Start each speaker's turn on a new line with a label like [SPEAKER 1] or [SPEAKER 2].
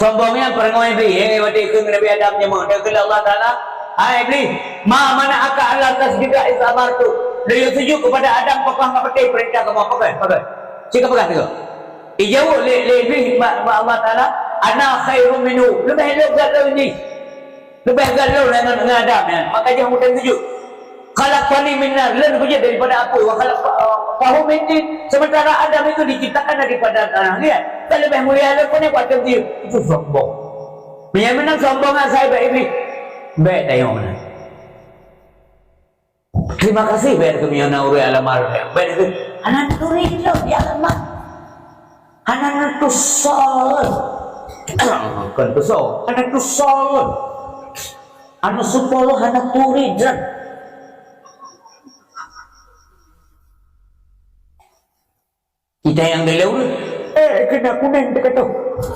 [SPEAKER 1] Sombongnya perengoy iblis. Wadi ke Nabi Adam nyemang. Dia kata Allah Ta'ala. Hai iblis. Ma mana akal Allah tasbika isamartu. Dia setuju kepada Adam. Papa nggak pakai perintah kamu. Pakai. Cika pegang tu. Ijau le iblis. Allah Ta'ala. Ana khairum minhu. Lebih galau ini. Lebih galau dengan Adam. Maka dia mudah setuju. Khalaqani min nar, lain kerja daripada api. Wa khalaqahu min tin. Sementara Adam itu diciptakan daripada tanah. Lihat, tak lebih mulia lagi ni kuat dia. Itu sombong. Yang menang sombong saya baik iblis. Baik tayang mana. Terima kasih baik kemiana uri alamar. Baik itu. Anak turi itu di alamat. Anak tu sol. Kan tu sol. Anak tu sol. Anak sepuluh anak turi dan kita yang dulu kena kuning dekat tu